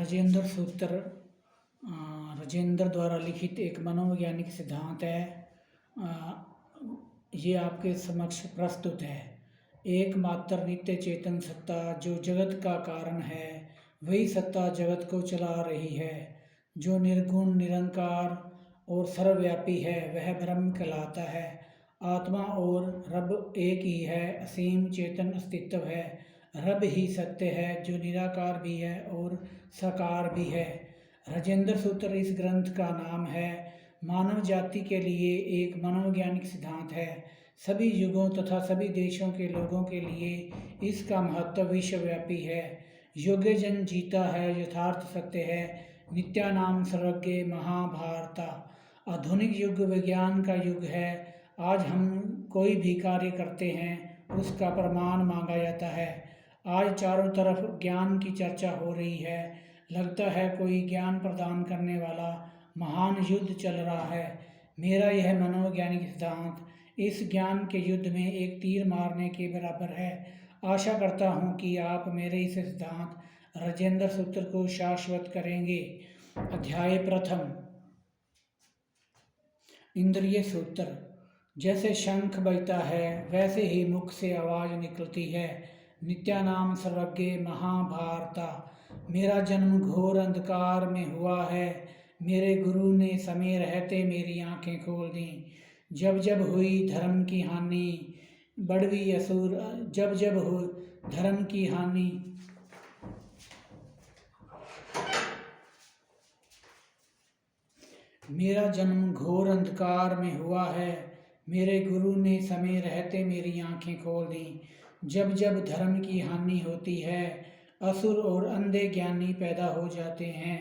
राजेंद्र सूत्र राजेंद्र द्वारा लिखित एक मनोवैज्ञानिक सिद्धांत है। ये आपके समक्ष प्रस्तुत है। एकमात्र नित्य चेतन सत्ता जो जगत का कारण है, वही सत्ता जगत को चला रही है। जो निर्गुण, निरंकार और सर्वव्यापी है, वह ब्रह्म कहलाता है। आत्मा और रब एक ही है, असीम चेतन अस्तित्व है। रब ही सत्य है, जो निराकार भी है और साकार भी है। राजेंद्र सूत्र इस ग्रंथ का नाम है। मानव जाति के लिए एक मनोवैज्ञानिक सिद्धांत है। सभी युगों तथा सभी देशों के लोगों के लिए इसका महत्व विश्वव्यापी है। योग्य जन जीता है, यथार्थ सत्य है, नित्यानाम सर्वज्ञ महाभारता। आधुनिक युग विज्ञान का युग है। आज हम कोई भी कार्य करते हैं, उसका प्रमाण मांगा जाता है। आज चारों तरफ ज्ञान की चर्चा हो रही है। लगता है कोई ज्ञान प्रदान करने वाला महान युद्ध चल रहा है। मेरा यह मनोवैज्ञानिक सिद्धांत इस ज्ञान के युद्ध में एक तीर मारने के बराबर है। आशा करता हूँ कि आप मेरे इस सिद्धांत राजेंद्र सूत्र को शाश्वत करेंगे। अध्याय प्रथम, इंद्रिय सूत्र। जैसे शंख बजता है, वैसे ही मुख से आवाज़ निकलती है। नित्यानाम सर्वज्ञ महाभारता। मेरा जन्म घोर अंधकार में हुआ है। मेरे गुरु ने समय रहते मेरी आंखें खोल दीं। जब जब हुई धर्म की हानि, बढ़वी असुर, जब जब हो धर्म की हानि, मेरा जन्म घोर अंधकार में हुआ है। मेरे गुरु ने समय रहते मेरी आंखें खोल दी। जब जब धर्म की हानि होती है, असुर और अंधे ज्ञानी पैदा हो जाते हैं।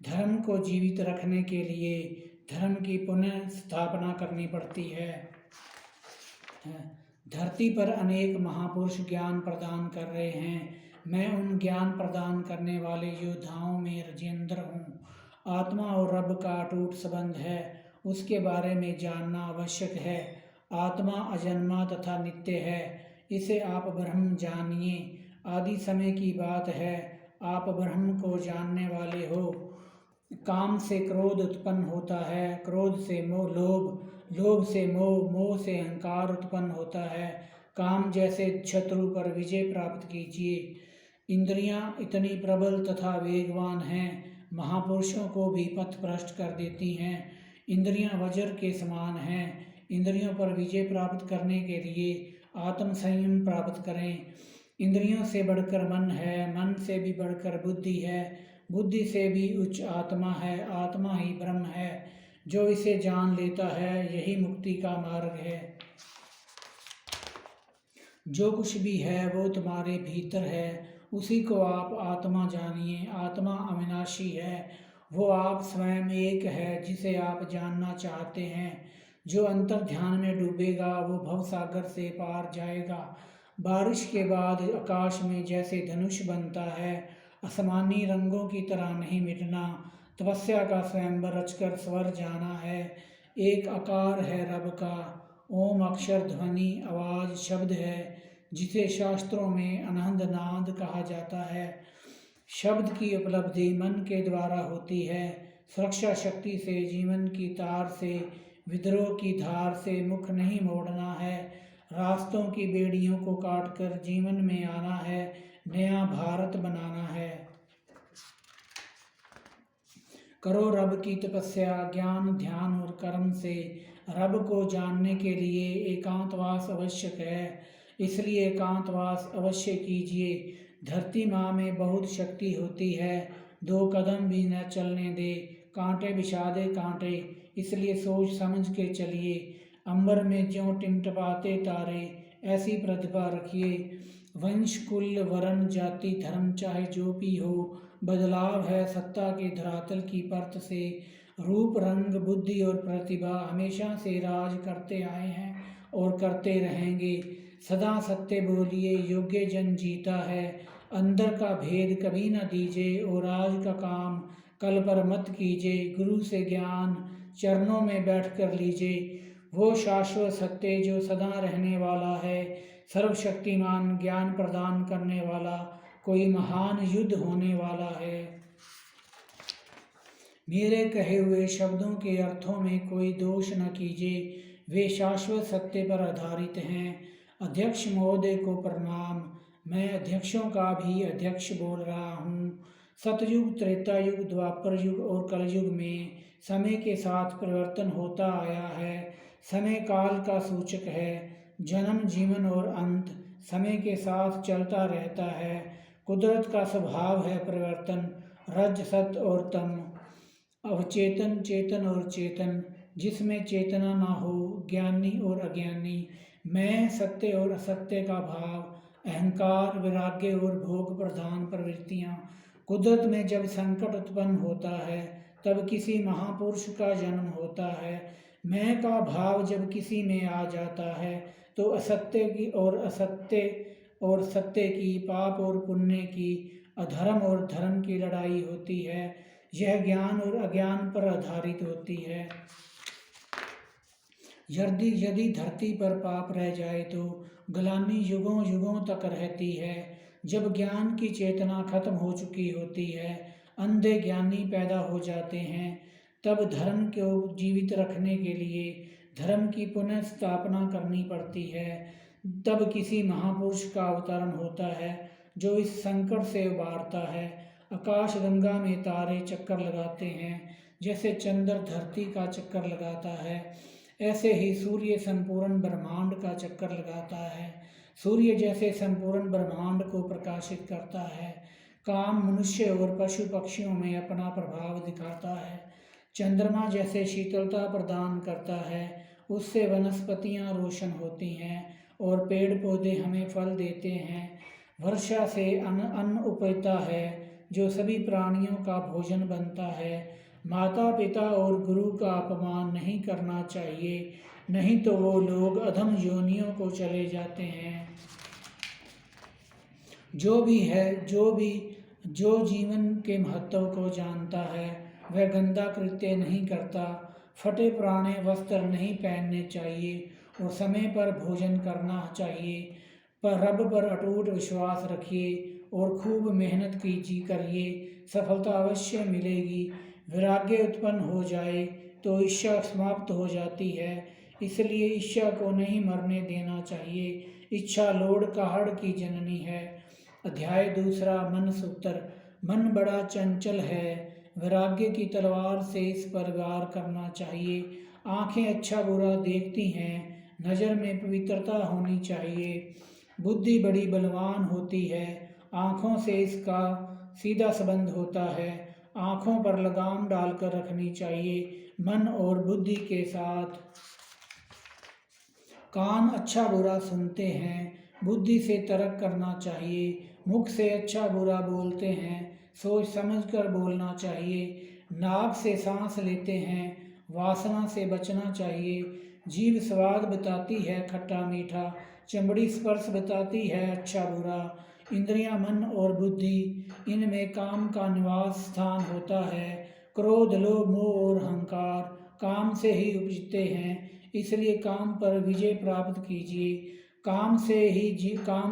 धर्म को जीवित रखने के लिए धर्म की पुनः स्थापना करनी पड़ती है। धरती पर अनेक महापुरुष ज्ञान प्रदान कर रहे हैं। मैं उन ज्ञान प्रदान करने वाले योद्धाओं में राजेंद्र हूँ। आत्मा और रब का अटूट संबंध है, उसके बारे में जानना आवश्यक है। आत्मा अजन्मा तथा नित्य है, इसे आप ब्रह्म जानिए। आदि समय की बात है, आप ब्रह्म को जानने वाले हो। काम से क्रोध उत्पन्न होता है, क्रोध से मोह, लोभ से मोह, मोह से अहंकार उत्पन्न होता है। काम जैसे शत्रु पर विजय प्राप्त कीजिए। इंद्रियां इतनी प्रबल तथा वेगवान हैं, महापुरुषों को भी पथ भ्रष्ट कर देती हैं। इंद्रियां वज्र के समान हैं। इंद्रियों पर विजय प्राप्त करने के लिए आत्म संयम प्राप्त करें। इंद्रियों से बढ़कर मन है, मन से भी बढ़कर बुद्धि है, बुद्धि से भी उच्च आत्मा है। आत्मा ही ब्रह्म है। जो इसे जान लेता है, यही मुक्ति का मार्ग है। जो कुछ भी है वो तुम्हारे भीतर है, उसी को आप आत्मा जानिए। आत्मा अविनाशी है, वो आप स्वयं एक है जिसे आप जानना चाहते हैं। जो अंतर ध्यान में डूबेगा, वो भवसागर से पार जाएगा। बारिश के बाद आकाश में जैसे धनुष बनता है, आसमानी रंगों की तरह नहीं मिटना। तपस्या का स्वयंवर रचकर स्वर जाना है। एक आकार है रब का। ओम अक्षर, ध्वनि, आवाज, शब्द है, जिसे शास्त्रों में अनंत नाद कहा जाता है। शब्द की उपलब्धि मन के द्वारा होती है। सुरक्षा शक्ति से, जीवन की तार से, विद्रोह की धार से मुख नहीं मोड़ना है। रास्तों की बेड़ियों को काटकर जीवन में आना है, नया भारत बनाना है। करो रब की तपस्या ज्ञान, ध्यान और कर्म से। रब को जानने के लिए एकांतवास आवश्यक है, इसलिए एकांतवास अवश्य कीजिए। धरती माँ में बहुत शक्ति होती है, 2 कदम भी न चलने दे। कांटे बिछा दे कांटे, इसलिए सोच समझ के चलिए। अंबर में ज्यों टिमटिमाते तारे, ऐसी प्रतिभा रखिए। वंश, कुल, वर्ण, जाति, धर्म चाहे जो भी हो, बदलाव है सत्ता के धरातल की परत से। रूप, रंग, बुद्धि और प्रतिभा हमेशा से राज करते आए हैं और करते रहेंगे। सदा सत्य बोलिए, योग्य जन जीता है। अंदर का भेद कभी न दीजिए और आज का काम कल पर मत कीजिए। गुरु से ज्ञान चरणों में बैठ कर लीजिए। वो शाश्वत सत्य जो सदा रहने वाला है, सर्वशक्तिमान ज्ञान प्रदान करने वाला, कोई महान युद्ध होने वाला है। मेरे कहे हुए शब्दों के अर्थों में कोई दोष न कीजिए, वे शाश्वत सत्य पर आधारित हैं। अध्यक्ष महोदय को प्रणाम। मैं अध्यक्षों का भी अध्यक्ष बोल रहा हूँ। सतयुग, त्रेता युग, द्वापर युग और कलयुग में समय के साथ परिवर्तन होता आया है। समय काल का सूचक है। जन्म, जीवन और अंत समय के साथ चलता रहता है। कुदरत का स्वभाव है परिवर्तन। रज, सत और तम, अवचेतन, चेतन और चेतन। जिसमें चेतना ना हो, ज्ञानी और अज्ञानी। मैं, सत्य और असत्य का भाव, अहंकार, वैराग्य और भोग प्रधान प्रवृत्तियाँ। कुदरत में जब संकट उत्पन्न होता है तब किसी महापुरुष का जन्म होता है। मैं का भाव जब किसी में आ जाता है तो असत्य की और असत्य और सत्य की, पाप और पुण्य की, अधर्म और धर्म की लड़ाई होती है। यह ज्ञान और अज्ञान पर आधारित होती है। यदि धरती पर पाप रह जाए तो ग्लानि युगों युगों तक रहती है। जब ज्ञान की चेतना खत्म हो चुकी होती है, अंधे ज्ञानी पैदा हो जाते हैं। तब धर्म को जीवित रखने के लिए धर्म की पुनः स्थापना करनी पड़ती है। तब किसी महापुरुष का अवतरण होता है जो इस संकट से उबारता है। आकाश गंगा में तारे चक्कर लगाते हैं। जैसे चंद्र धरती का चक्कर लगाता है, ऐसे ही सूर्य संपूर्ण ब्रह्मांड का चक्कर लगाता है। सूर्य जैसे संपूर्ण ब्रह्मांड को प्रकाशित करता है। काम मनुष्य और पशु पक्षियों में अपना प्रभाव दिखाता है। चंद्रमा जैसे शीतलता प्रदान करता है, उससे वनस्पतियां रोशन होती हैं और पेड़ पौधे हमें फल देते हैं। वर्षा से अन्न उपजता है जो सभी प्राणियों का भोजन बनता है। माता पिता और गुरु का अपमान नहीं करना चाहिए, नहीं तो वो लोग अधम योनियों को चले जाते हैं। जो जीवन के महत्व को जानता है वह गंदा कृत्य नहीं करता। फटे पुराने वस्त्र नहीं पहनने चाहिए और समय पर भोजन करना चाहिए। पर रब पर अटूट विश्वास रखिए और खूब मेहनत करिए, सफलता अवश्य मिलेगी। वैराग्य उत्पन्न हो जाए तो ईर्ष्या समाप्त हो जाती है, इसलिए ईर्ष्या को नहीं मरने देना चाहिए। इच्छा लोड़ काहड़ की जननी है। अध्याय दूसरा, मन सूत्र। मन बड़ा चंचल है, वैराग्य की तलवार से इस पर वार करना चाहिए। आंखें अच्छा बुरा देखती हैं, नज़र में पवित्रता होनी चाहिए। बुद्धि बड़ी बलवान होती है, आँखों से इसका सीधा संबंध होता है। आँखों पर लगाम डालकर रखनी चाहिए। मन और बुद्धि के साथ कान अच्छा बुरा सुनते हैं, बुद्धि से तर्क करना चाहिए। मुख से अच्छा बुरा बोलते हैं, सोच समझ कर बोलना चाहिए। नाक से सांस लेते हैं, वासना से बचना चाहिए। जीभ स्वाद बताती है खट्टा मीठा, चमड़ी स्पर्श बताती है अच्छा बुरा। इंद्रियां, मन और बुद्धि, इनमें काम का निवास स्थान होता है। क्रोध, लोभ, मोह और अहंकार काम से ही उपजते हैं, इसलिए काम पर विजय प्राप्त कीजिए। काम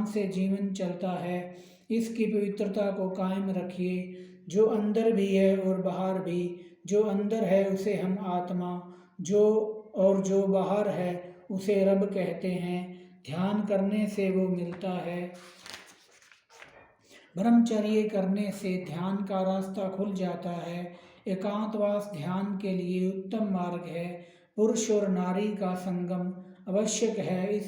से जीवन चलता है, इसकी पवित्रता को कायम रखिए। जो अंदर भी है और बाहर भी। जो अंदर है उसे हम आत्मा, जो बाहर है उसे रब कहते हैं। ध्यान करने से वो मिलता है। ब्रह्मचर्य करने से ध्यान का रास्ता खुल जाता है। एकांतवास ध्यान के लिए उत्तम मार्ग है। पुरुष और नारी का संगम आवश्यक है,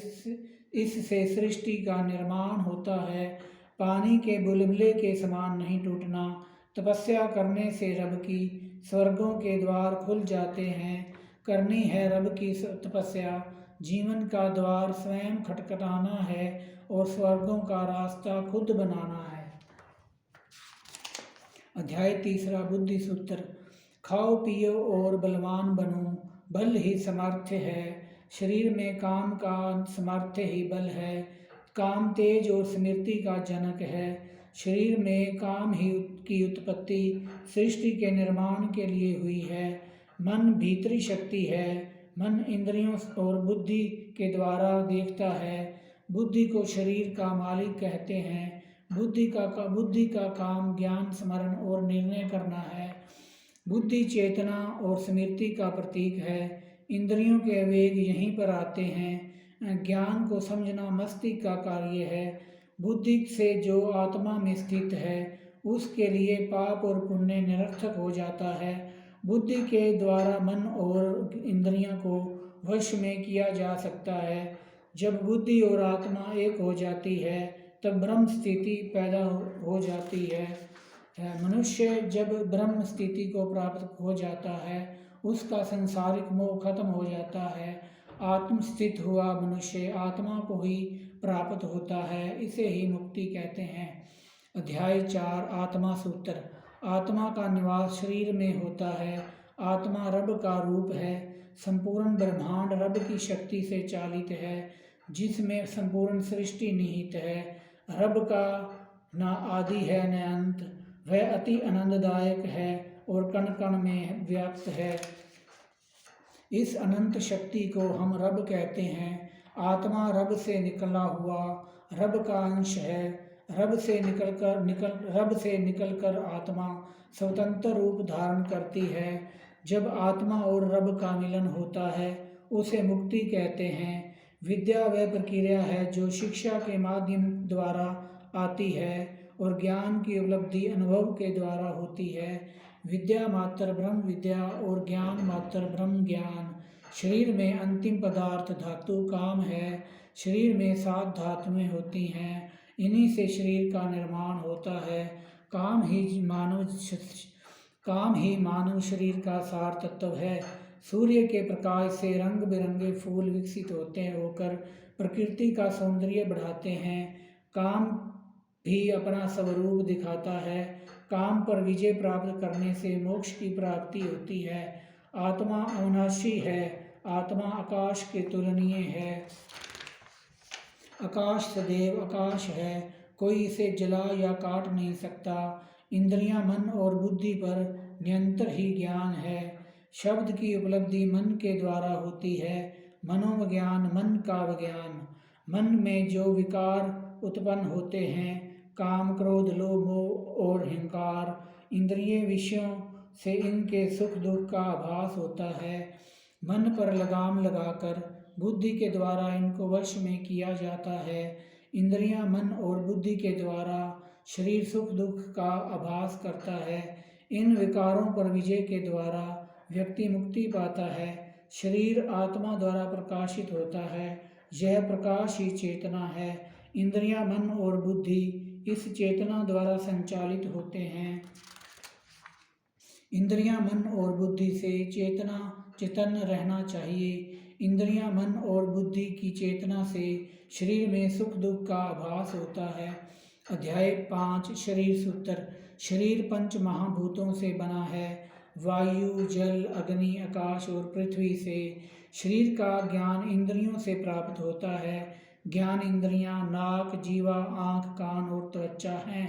इससे सृष्टि का निर्माण होता है। पानी के बुलबुले के समान नहीं टूटना। तपस्या करने से रब की स्वर्गों के द्वार खुल जाते हैं। करनी है रब की तपस्या, जीवन का द्वार स्वयं खटखटाना है और स्वर्गों का रास्ता खुद बनाना है। अध्याय तीसरा, बुद्धि सूत्र। खाओ पियो और बलवान बनो, बल ही सामर्थ्य है। शरीर में काम का सामर्थ्य ही बल है। काम तेज और स्मृति का जनक है। शरीर में काम ही की उत्पत्ति सृष्टि के निर्माण के लिए हुई है। मन भीतरी शक्ति है। मन इंद्रियों और बुद्धि के द्वारा देखता है। बुद्धि को शरीर का मालिक कहते हैं। बुद्धि का काम ज्ञान, स्मरण और निर्णय करना है। बुद्धि चेतना और स्मृति का प्रतीक है। इंद्रियों के वेग यहीं पर आते हैं। ज्ञान को समझना मस्तिष्क का कार्य है। बुद्धि से जो आत्मा में स्थित है उसके लिए पाप और पुण्य निरर्थक हो जाता है। बुद्धि के द्वारा मन और इंद्रियों को वश में किया जा सकता है। जब बुद्धि और आत्मा एक हो जाती है तब ब्रह्म स्थिति पैदा हो जाती है। मनुष्य जब ब्रह्म स्थिति को प्राप्त हो जाता है उसका संसारिक मोह खत्म हो जाता है। आत्मस्थित हुआ मनुष्य आत्मा को ही प्राप्त होता है, इसे ही मुक्ति कहते हैं। अध्याय 4 आत्मा सूत्र। आत्मा का निवास शरीर में होता है। आत्मा रब का रूप है। संपूर्ण ब्रह्मांड रब की शक्ति से चालित है, जिसमें संपूर्ण सृष्टि निहित है। रब का न आदि है न अंत। वह अति आनंददायक है और कण कण में व्याप्त है। इस अनंत शक्ति को हम रब कहते हैं। आत्मा रब से निकला हुआ रब का अंश है। रब से निकलकर आत्मा स्वतंत्र रूप धारण करती है। जब आत्मा और रब का मिलन होता है उसे मुक्ति कहते हैं। विद्या वह प्रक्रिया है जो शिक्षा के माध्यम द्वारा आती है और ज्ञान की उपलब्धि अनुभव के द्वारा होती है। विद्या मात्र ब्रह्म विद्या और ज्ञान मात्र ब्रह्म ज्ञान। शरीर में अंतिम पदार्थ धातु काम है। शरीर में 7 धातुएं होती हैं, इन्हीं से शरीर का निर्माण होता है। काम ही मानव शरीर का सार तत्व है। सूर्य के प्रकाश से रंग बिरंगे फूल विकसित होकर प्रकृति का सौंदर्य बढ़ाते हैं। काम भी अपना स्वरूप दिखाता है। काम पर विजय प्राप्त करने से मोक्ष की प्राप्ति होती है। आत्मा अविनाशी है। आत्मा आकाश के तुलनीय है। आकाश सदैव आकाश है, कोई इसे जला या काट नहीं सकता। इंद्रियां, मन और बुद्धि पर नियंत्रण ही ज्ञान है। शब्द की उपलब्धि मन के द्वारा होती है। मनोविज्ञान, मन का विज्ञान। मन में जो विकार उत्पन्न होते हैं, काम, क्रोध, लोभ, मोह और अहंकार, इंद्रिय विषयों से इनके सुख दुख का आभास होता है। मन पर लगाम लगाकर बुद्धि के द्वारा इनको वश में किया जाता है। इंद्रियां, मन और बुद्धि के द्वारा शरीर सुख दुख का आभास करता है। इन विकारों पर विजय के द्वारा व्यक्ति मुक्ति पाता है। शरीर आत्मा द्वारा प्रकाशित होता है। यह प्रकाश ही चेतना है। इंद्रियां, मन और बुद्धि इस चेतना द्वारा संचालित होते हैं। इंद्रियां, मन और बुद्धि से चेतन रहना चाहिए। इंद्रियां, मन और बुद्धि की चेतना से शरीर में सुख दुख का आभास होता है। अध्याय 5 शरीर सूत्र। शरीर 5 महाभूतों से बना है। वायु, जल, अग्नि, आकाश और पृथ्वी से। शरीर का ज्ञान इंद्रियों से प्राप्त होता है। ज्ञान इंद्रियां नाक, जीवा, आँख, कान और त्वचा हैं।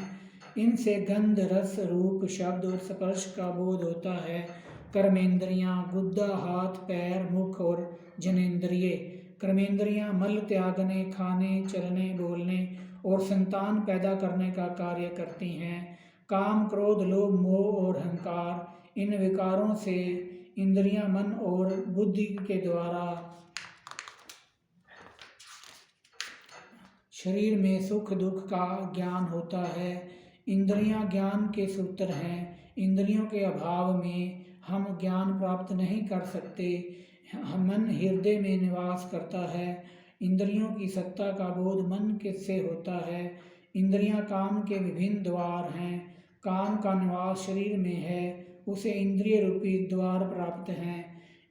इनसे गंध, रस, रूप, शब्द और स्पर्श का बोध होता है। कर्मेंद्रियां गुद्दा, हाथ, पैर, मुख और जनेंद्रिय। कर्मेंद्रियां मल त्यागने, खाने, चलने, बोलने और संतान पैदा करने का कार्य करती हैं। काम, क्रोध, लोभ, मोह और अहंकार, इन विकारों से इंद्रियां, मन और बुद्धि के द्वारा शरीर में सुख दुख का ज्ञान होता है। इंद्रियां ज्ञान के सूत्र हैं। इंद्रियों के अभाव में हम ज्ञान प्राप्त नहीं कर सकते। मन हृदय में निवास करता है। इंद्रियों की सत्ता का बोध मन के से होता है। इंद्रियां काम के विभिन्न द्वार हैं। काम का निवास शरीर में है, उसे इंद्रिय रूपी द्वार प्राप्त हैं।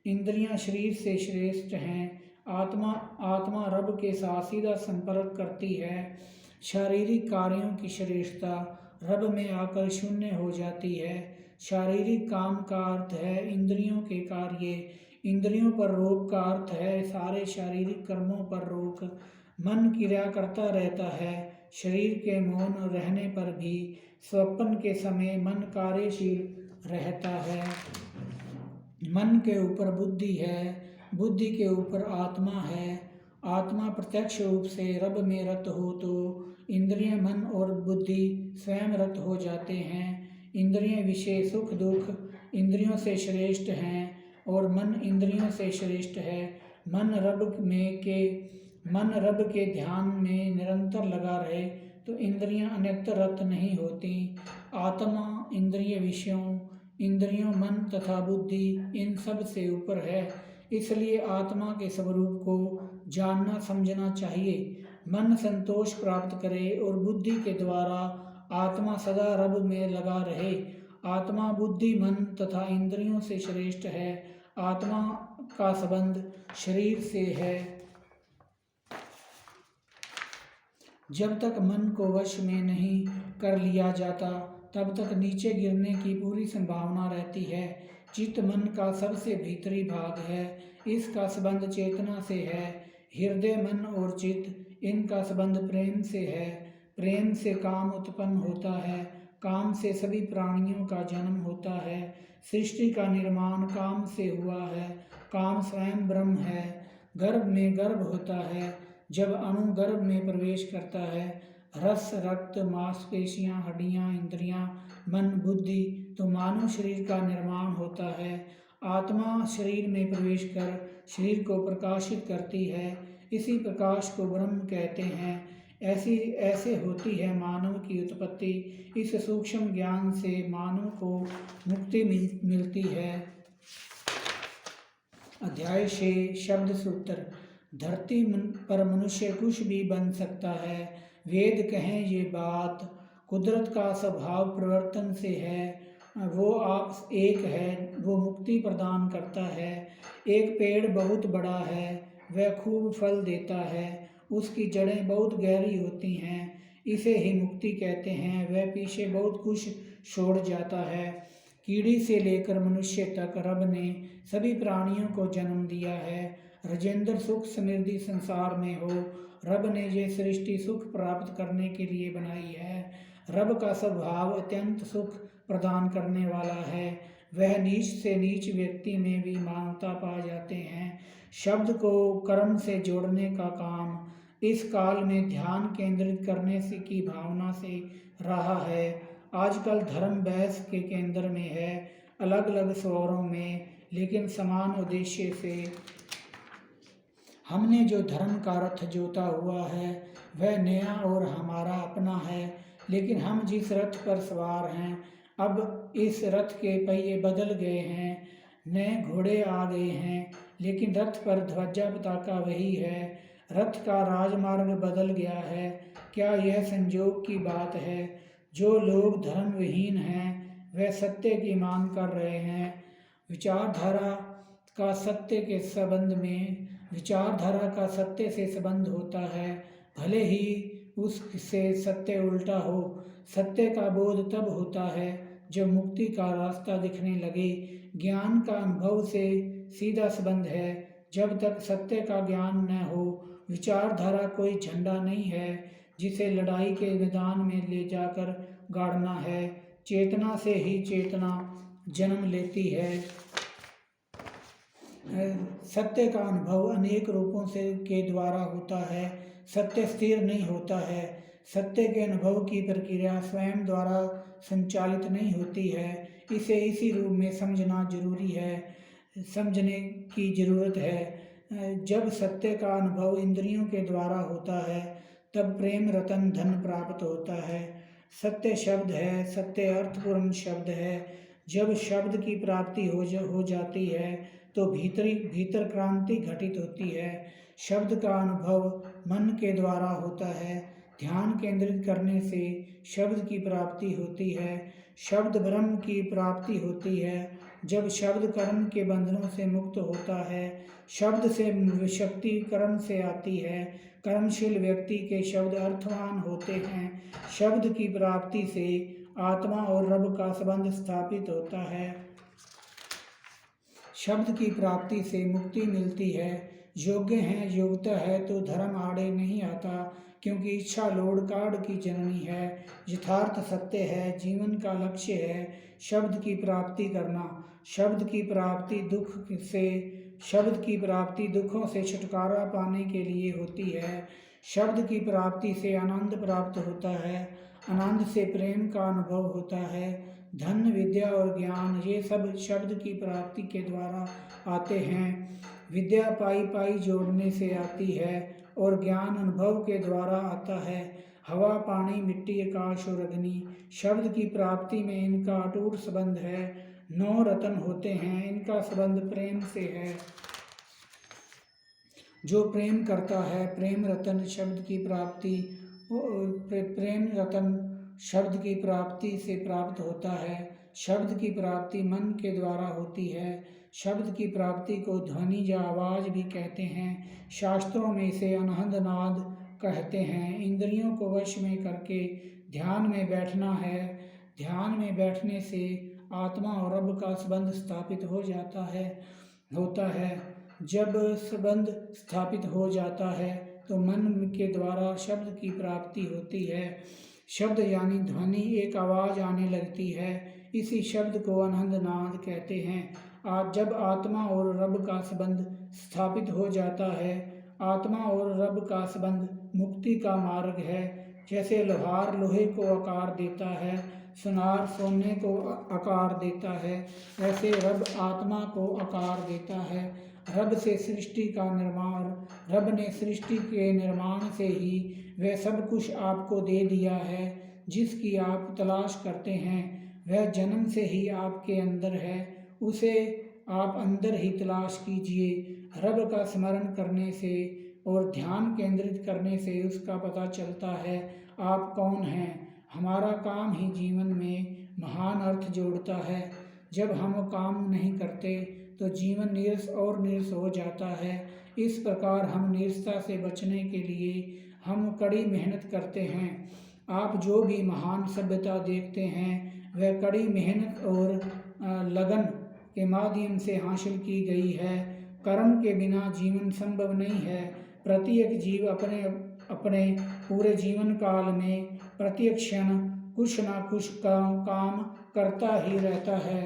इंद्रियां शरीर से श्रेष्ठ हैं। आत्मा रब के साथ सीधा संपर्क करती है। शारीरिक कार्यों की श्रेष्ठता रब में आकर शून्य हो जाती है। शारीरिक काम का अर्थ है इंद्रियों के कार्य। इंद्रियों पर रोक का अर्थ है सारे शारीरिक कर्मों पर रोक। मन क्रिया करता रहता है। शरीर के मौन रहने पर भी स्वप्न के समय मन कार्यशील रहता है। मन के ऊपर बुद्धि है, बुद्धि के ऊपर आत्मा है। आत्मा प्रत्यक्ष रूप से रब में रत हो तो इंद्रिय, मन और बुद्धि स्वयं रत हो जाते हैं। इंद्रिय विषय सुख दुख इंद्रियों से श्रेष्ठ हैं और मन इंद्रियों से श्रेष्ठ है। मन रब के ध्यान में निरंतर लगा रहे तो इंद्रियां अन्यत्र रत नहीं होती। आत्मा इंद्रिय विषयों, इंद्रियों, मन तथा बुद्धि इन सब से ऊपर है, इसलिए आत्मा के स्वरूप को जानना समझना चाहिए। मन संतोष प्राप्त करे और बुद्धि के द्वारा आत्मा सदा रब में लगा रहे। आत्मा बुद्धि मन तथा इंद्रियों से श्रेष्ठ है। आत्मा का संबंध शरीर से है। जब तक मन को वश में नहीं कर लिया जाता तब तक नीचे गिरने की पूरी संभावना रहती है। चित्त मन का सबसे भीतरी भाग है, इसका संबंध चेतना से है। हृदय, मन और चित्त इनका संबंध प्रेम से है। प्रेम से काम उत्पन्न होता है, काम से सभी प्राणियों का जन्म होता है। सृष्टि का निर्माण काम से हुआ है, काम स्वयं ब्रह्म है। गर्भ में गर्भ होता है, जब अणु गर्भ में प्रवेश करता है। रस, रक्त, मांसपेशियां, हड्डियां, इंद्रियां, मन, बुद्धि तो मानव शरीर का निर्माण होता है। आत्मा शरीर में प्रवेश कर शरीर को प्रकाशित करती है, इसी प्रकाश को ब्रह्म कहते हैं। ऐसे होती है मानव की उत्पत्ति। इस सूक्ष्म ज्ञान से मानव को मुक्ति मिलती है। अध्याय 6 शब्द सूत्र। धरती पर मनुष्य कुछ भी बन सकता है। वेद कहें ये बात, कुदरत का स्वभाव प्रवर्तन से है। वो आप एक है, वो मुक्ति प्रदान करता है। एक पेड़ बहुत बड़ा है, वह खूब फल देता है, उसकी जड़ें बहुत गहरी होती हैं, इसे ही मुक्ति कहते हैं। वह पीछे बहुत कुछ छोड़ जाता है। कीड़ी से लेकर मनुष्य तक रब ने सभी प्राणियों को जन्म दिया है। राजेंद्र सुख समृद्धि संसार में हो। रब ने ये सृष्टि सुख प्राप्त करने के लिए बनाई है। रब का स्वभाव अत्यंत सुख प्रदान करने वाला है। वह नीच से नीच व्यक्ति में भी मानवता पा जाते हैं। शब्द को कर्म से जोड़ने का काम इस काल में ध्यान केंद्रित करने से की भावना से रहा है। आजकल धर्म बहस के केंद्र में है, अलग अलग स्वरों में, लेकिन समान उद्देश्य से। हमने जो धर्म का रथ जोता हुआ है वह नया और हमारा अपना है, लेकिन हम जिस रथ पर सवार हैं अब इस रथ के पहिए बदल गए हैं, नए घोड़े आ गए हैं, लेकिन रथ पर ध्वजा पताका वही है। रथ का राजमार्ग बदल गया है। क्या यह संयोग की बात है? जो लोग धर्मविहीन हैं वह सत्य की मांग कर रहे हैं। विचारधारा का सत्य से संबंध होता है, भले ही उससे सत्य उल्टा हो। सत्य का बोध तब होता है जब मुक्ति का रास्ता दिखने लगे। ज्ञान का अनुभव से सीधा संबंध है। जब तक सत्य का ज्ञान न हो, विचारधारा कोई झंडा नहीं है जिसे लड़ाई के मैदान में ले जाकर गाड़ना है। चेतना से ही चेतना जन्म लेती है। सत्य का अनुभव अनेक रूपों के द्वारा होता है। सत्य स्थिर नहीं होता है। सत्य के अनुभव की प्रक्रिया स्वयं द्वारा संचालित नहीं होती है। इसे इसी रूप में समझने की जरूरत है। जब सत्य का अनुभव इंद्रियों के द्वारा होता है तब प्रेम रतन धन प्राप्त होता है। सत्य शब्द है, सत्य अर्थपूर्ण शब्द है। जब शब्द की प्राप्ति हो जाती है तो भीतर क्रांति घटित होती है। शब्द का अनुभव मन के द्वारा होता है। ध्यान केंद्रित करने से शब्द की प्राप्ति होती है। शब्द ब्रह्म की प्राप्ति होती है। जब शब्द कर्म के बंधनों से मुक्त होता है, शब्द से शक्ति कर्म से आती है। कर्मशील व्यक्ति के शब्द अर्थवान होते हैं। शब्द की प्राप्ति से आत्मा और रब का संबंध स्थापित होता है। शब्द की प्राप्ति से मुक्ति मिलती है। योग्य है, योग्यता है तो धर्म आड़े नहीं आता, क्योंकि इच्छा लोड़ काढ़ की जननी है। यथार्थ सत्य है, जीवन का लक्ष्य है शब्द की प्राप्ति करना। शब्द की प्राप्ति दुखों से छुटकारा पाने के लिए होती है। शब्द की प्राप्ति से आनंद प्राप्त होता है। आनंद से प्रेम का अनुभव होता है। धन, विद्या और ज्ञान ये सब शब्द की प्राप्ति के द्वारा आते हैं। विद्या पाई पाई जोड़ने से आती है और ज्ञान अनुभव के द्वारा आता है। हवा, पानी, मिट्टी, आकाश और अग्नि शब्द की प्राप्ति में इनका अटूट संबंध है। 9 रत्न होते हैं, इनका संबंध प्रेम से है। जो प्रेम करता है, प्रेम रतन शब्द की प्राप्ति प्रेम रतन शब्द की प्राप्ति से प्राप्त होता है। शब्द की प्राप्ति मन के द्वारा होती है। शब्द की प्राप्ति को ध्वनि या आवाज़ भी कहते हैं। शास्त्रों में इसे अनहद नाद कहते हैं। इंद्रियों को वश में करके ध्यान में बैठना है। ध्यान में बैठने से आत्मा और रब का संबंध स्थापित होता है। जब संबंध स्थापित हो जाता है तो मन के द्वारा शब्द की प्राप्ति होती है। शब्द यानी ध्वनि, एक आवाज़ आने लगती है। इसी शब्द को अनहद नाद कहते हैं। जब आत्मा और रब का संबंध स्थापित हो जाता है, आत्मा और रब का संबंध मुक्ति का मार्ग है। जैसे लोहार लोहे को आकार देता है, सुनार सोने को आकार देता है, ऐसे रब आत्मा को आकार देता है। रब से सृष्टि का निर्माण, रब ने सृष्टि के निर्माण से ही वह सब कुछ आपको दे दिया है। जिसकी आप तलाश करते हैं वह जन्म से ही आपके अंदर है। उसे आप अंदर ही तलाश कीजिए। रब का स्मरण करने से और ध्यान केंद्रित करने से उसका पता चलता है आप कौन हैं। हमारा काम ही जीवन में महान अर्थ जोड़ता है। जब हम काम नहीं करते तो जीवन नीरस और नीरस हो जाता है। इस प्रकार हम नीरसता से बचने के लिए हम कड़ी मेहनत करते हैं। आप जो भी महान सभ्यता देखते हैं वह कड़ी मेहनत और लगन के माध्यम से हासिल की गई है। कर्म के बिना जीवन संभव नहीं है। प्रत्येक जीव अपने अपने पूरे जीवन काल में प्रत्येक क्षण कुछ ना कुछ काम करता ही रहता है।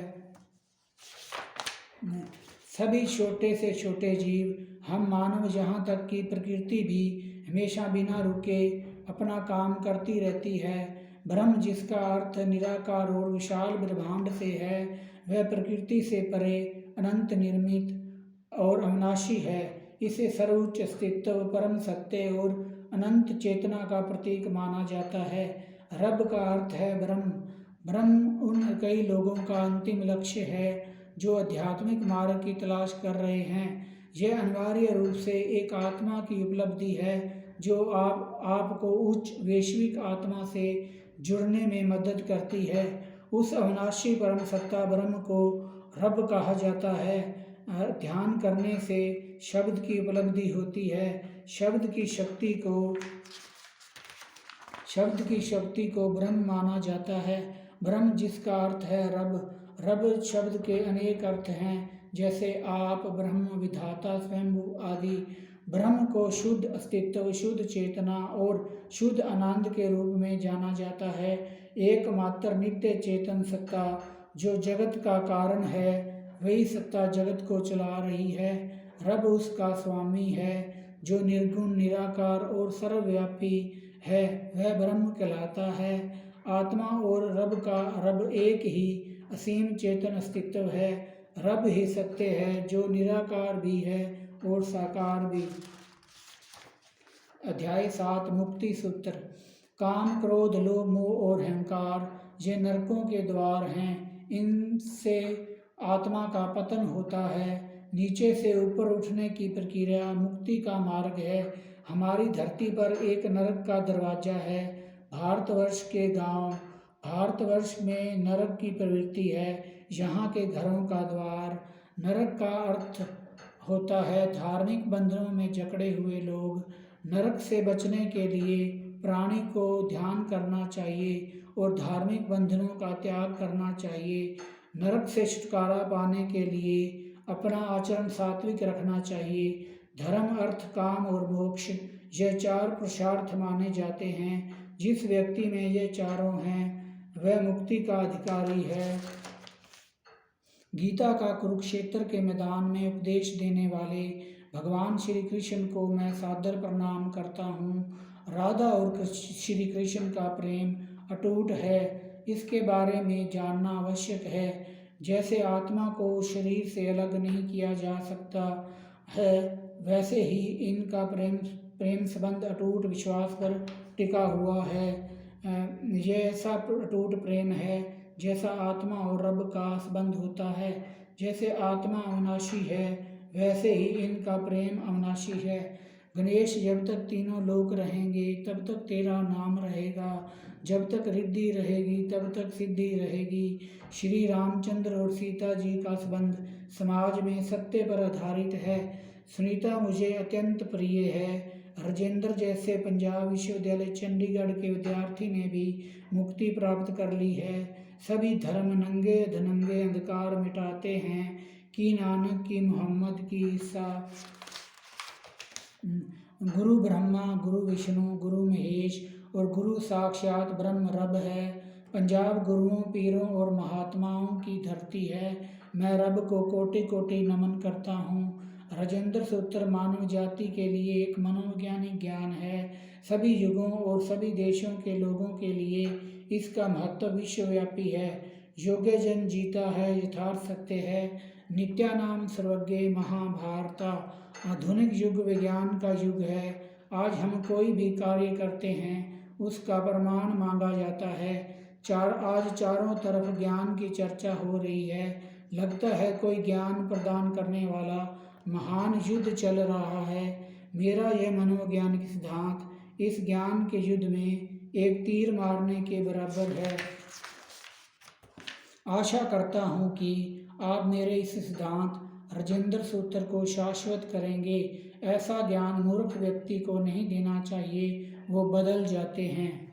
सभी छोटे से छोटे जीव, हम मानव, यहाँ तक कि प्रकृति भी हमेशा बिना रुके अपना काम करती रहती है। ब्रह्म, जिसका अर्थ निराकार और विशाल ब्रह्मांड से है, वह प्रकृति से परे, अनंत, निर्मित और अविनाशी है। इसे सर्वोच्च अस्तित्व, परम सत्य और अनंत चेतना का प्रतीक माना जाता है। रब का अर्थ है ब्रह्म। ब्रह्म उन कई लोगों का अंतिम लक्ष्य है जो आध्यात्मिक मार्ग की तलाश कर रहे हैं। यह अनिवार्य रूप से एक आत्मा की उपलब्धि है जो आपको उच्च वैश्विक आत्मा से जुड़ने में मदद करती है। उस अविनाशी परम सत्ता ब्रह्म को रब कहा जाता है। ध्यान करने से शब्द की उपलब्धि होती है। शब्द की शक्ति को ब्रह्म माना जाता है। ब्रह्म, जिसका अर्थ है रब। रब शब्द के अनेक अर्थ हैं, जैसे आप, ब्रह्म, विधाता, स्वयंभू आदि। ब्रह्म को शुद्ध अस्तित्व, शुद्ध चेतना और शुद्ध आनंद के रूप में जाना जाता है। एकमात्र नित्य चेतन सत्ता जो जगत का कारण है, वही सत्ता जगत को चला रही है। रब उसका स्वामी है जो निर्गुण, निराकार और सर्वव्यापी है, वह ब्रह्म कहलाता है। आत्मा और रब एक ही असीम चेतन अस्तित्व है। रब ही सत्य है जो निराकार भी है और साकार भी। अध्याय 7, मुक्ति सूत्र। काम, क्रोध, लोभ, मोह और अहंकार ये नरकों के द्वार हैं। इनसे आत्मा का पतन होता है। नीचे से ऊपर उठने की प्रक्रिया मुक्ति का मार्ग है। हमारी धरती पर एक नरक का दरवाजा है। भारतवर्ष के गांव, भारतवर्ष में नरक की प्रवृत्ति है। यहाँ के घरों का द्वार। नरक का अर्थ होता है धार्मिक बंधनों में जकड़े हुए लोग। नरक से बचने के लिए प्राणी को ध्यान करना चाहिए और धार्मिक बंधनों का त्याग करना चाहिए। नरक से छुटकारा पाने के लिए अपना आचरण सात्विक रखना चाहिए। धर्म, अर्थ, काम और मोक्ष यह 4 पुरुषार्थ माने जाते हैं। जिस व्यक्ति में ये चारों हैं वह मुक्ति का अधिकारी है। गीता का कुरुक्षेत्र के मैदान में उपदेश देने वाले भगवान श्री कृष्ण को मैं सादर प्रणाम करता हूँ। राधा और श्री कृष्ण का प्रेम अटूट है, इसके बारे में जानना आवश्यक है। जैसे आत्मा को शरीर से अलग नहीं किया जा सकता है, वैसे ही इनका प्रेम संबंध अटूट विश्वास पर टिका हुआ है। ये ऐसा अटूट प्रेम है जैसा आत्मा और रब का संबंध होता है। जैसे आत्मा अविनाशी है, वैसे ही इनका प्रेम अविनाशी है। गणेश, जब तक तीनों लोक रहेंगे तब तक तेरा नाम रहेगा, जब तक रिद्धि रहेगी तब तक सिद्धि रहेगी। श्री रामचंद्र और सीता जी का संबंध समाज में सत्य पर आधारित है। सुनीता मुझे अत्यंत प्रिय है। राजेंद्र जैसे पंजाब विश्वविद्यालय चंडीगढ़ के विद्यार्थी ने भी मुक्ति प्राप्त कर ली है। सभी धर्म नंगे धनंगे अंधकार मिटाते हैं, कि नानक की मोहम्मद की ईसा। गुरु ब्रह्मा गुरु विष्णु गुरु महेश और गुरु साक्षात ब्रह्म रब है। पंजाब गुरुओं पीरों और महात्माओं की धरती है। मैं रब को कोटि कोटि नमन करता हूँ। राजेंद्र सूत्र मानव जाति के लिए एक मनोवैज्ञानिक ज्ञान है। सभी युगों और सभी देशों के लोगों के लिए इसका महत्व विश्वव्यापी है। योग्य जन जीता है, यथार्थ सत्य है। नित्यानाम सर्वज्ञ महाभारता। आधुनिक युग विज्ञान का युग है। आज हम कोई भी कार्य करते हैं उसका प्रमाण मांगा जाता है। आज चारों तरफ ज्ञान की चर्चा हो रही है। लगता है कोई ज्ञान प्रदान करने वाला महान युद्ध चल रहा है। मेरा यह मनोवैज्ञानिक सिद्धांत इस ज्ञान के युद्ध में एक तीर मारने के बराबर है। आशा करता हूँ कि आप मेरे इस सिद्धांत राजेंद्र सूत्र को शाश्वत करेंगे। ऐसा ज्ञान मूर्ख व्यक्ति को नहीं देना चाहिए, वो बदल जाते हैं।